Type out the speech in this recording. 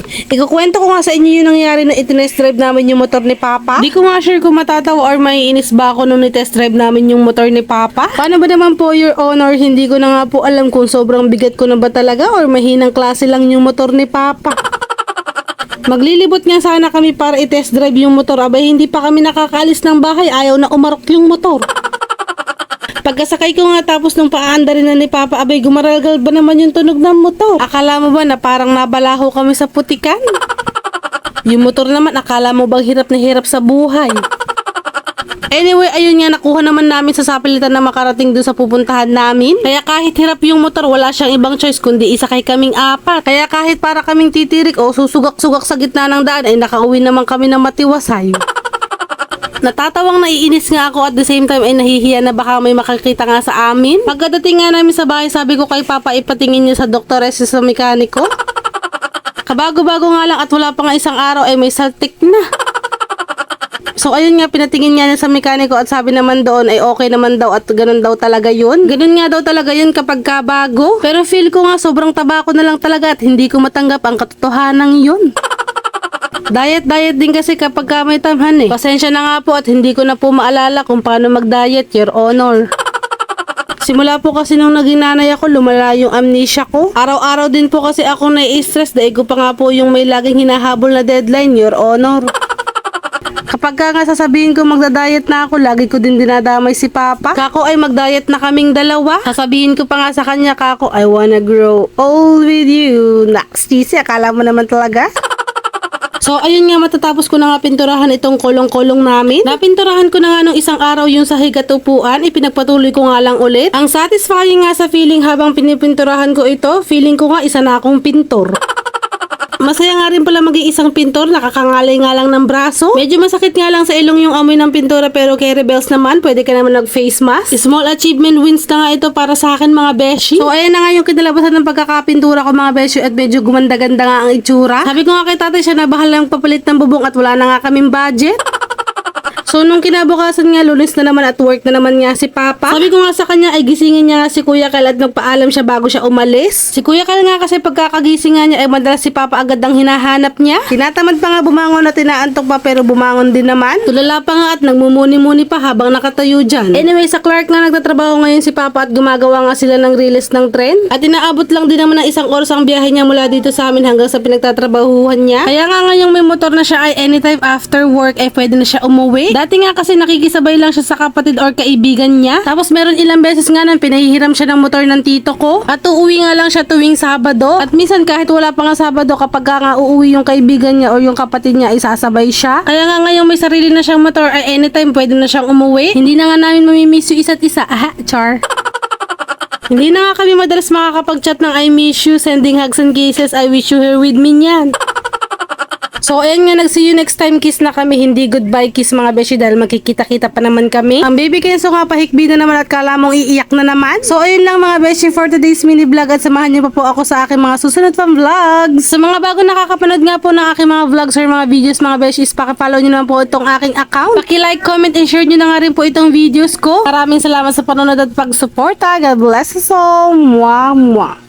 Ikukwento ko nga sa inyo yung nangyari na itinest drive namin yung motor ni Papa. Di ko nga sure kung matatawa or maiinis ba ako nung itest drive namin yung motor ni Papa. Paano ba naman po, Your Honor? Hindi ko na nga po alam kung sobrang bigat ko na ba talaga or mahinang klase lang yung motor ni Papa. Maglilibot nga sana kami para i-test drive yung motor. Abay, hindi pa kami nakakaalis ng bahay. Ayaw na umarok yung motor. Pagkasakay ko nga tapos nung paandarin na ni Papa, abay, gumaralgal ba naman yung tunog ng motor? Akala mo ba na parang nabalaho kami sa putikan? Yung motor naman, akala mo bang hirap na hirap sa buhay? Anyway, ayun nga, nakuha naman namin sa sapilitan na makarating dun sa pupuntahan namin. Kaya kahit hirap yung motor, wala siyang ibang choice kundi isakay kaming apat. Kaya kahit para kaming titirik o susugak-sugak sa gitna ng daan, ay nakauwi naman kami ng matiwasay. Natatawang naiinis nga ako at the same time ay nahihiya na baka may makakita nga sa amin. Pagkadating nga namin sa bahay, sabi ko kay Papa ipatingin niya sa doktoress sa mekaniko. Kabago-bago nga lang at wala pa nga isang araw ay may saltik na. So ayun nga, pinatingin nga niya sa mekaniko at sabi naman doon ay okay naman daw at ganun daw talaga yun. Ganun nga daw talaga yun kapag kabago. Pero feel ko nga sobrang tabako na lang talaga at hindi ko matanggap ang katotohanan yun. Diet din kasi kapag may tamhan eh. Pasensya na nga po at hindi ko na po maalala kung paano mag-diet, Your Honor. Simula po kasi nung naging nanay ako, lumala yung amnesia ko. Araw-araw din po kasi ako nai-stress dahil ko pa nga po yung may laging hinahabol na deadline, Your Honor. Kapag nga sasabihin ko magda-diet na ako, lagi ko din dinadamay si Papa. Kako ay mag-diet na kaming dalawa. Sasabihin ko pa nga sa kanya, Kako, I wanna grow old with you. Nakstisi, akala mo naman talaga. So, ayun nga, matatapos ko na nga pinturahan itong kolong-kolong namin. Napinturahan ko na nga nung isang araw yung sahig at upuan. Ipinagpatuloy ko nga lang ulit. Ang satisfying nga sa feeling habang pinipinturahan ko ito, feeling ko nga isa na akong pintor. Masaya nga rin pala maging isang pintor, nakakangalay nga lang ng braso. Medyo masakit nga lang sa ilong yung amoy ng pintura pero kay Rebels naman, pwede ka naman mag-face mask. Small achievement wins na nga ito para sa akin mga beshi. So ayan na nga yung kinalabasan ng pagkakapintura ko mga beshi at medyo gumanda-ganda nga ang itsura. Sabi ko nga kay tatay siya na bahalang papalit ng bubong at wala na nga kaming budget. So, nung kinabukasan nga, Lunes na naman at work na naman nga si Papa. Sabi ko nga sa kanya ay gisingin niya nga si Kuya Kal at magpaalam siya bago siya umalis. Si Kuya Kal nga kasi pagkakagising nga niya ay madalas si Papa agad ang hinahanap niya. Tinatamad pa nga bumangon at tinaantok pa pero bumangon din naman. Tulala pa nga at nagmumuni-muni pa habang nakatayo dyan. Anyway, sa Clark nga nagtatrabaho ngayon si Papa at gumagawa nga sila ng release ng tren. At inaabot lang din naman ng isang oras ang biyahe niya mula dito sa amin hanggang sa pinagtatrabahuhan niya. Kaya nga ngayong may motor na siya ay anytime after work ay pwede na siya umuwi. Dati nga kasi nakikisabay lang siya sa kapatid or kaibigan niya. Tapos meron ilang beses nga nang pinahihiram siya ng motor ng tito ko. At uuwi nga lang siya tuwing Sabado. At minsan kahit wala pa nga Sabado kapag nga uuwi yung kaibigan niya or yung kapatid niya ay sasabay siya. Kaya nga ngayong may sarili na siyang motor ay anytime pwede na siyang umuwi. Hindi na nga namin mamimiss yung isa't isa. Aha, char. Hindi na nga kami madalas makakapag-chat ng I miss you, sending hugs and kisses, I wish you here with me niyan. So, ayan nga, nag-see you next time kiss na kami, hindi goodbye kiss mga beshi dahil magkikita-kita pa naman kami. Ang baby Kenzo nga pahikbi na naman at kala mong iiyak na naman. So, ayun lang mga beshi for today's mini vlog at samahan niyo pa po ako sa aking mga susunod pang vlogs. Sa mga bago nakakapanood nga po ng aking mga vlogs or mga videos mga beshi, pakifollow niyo naman po itong aking account. Paki-like, comment, and share niyo na nga rin po itong videos ko. Maraming salamat sa panonood at pag-suporta. God bless us all. Mwah, mwah.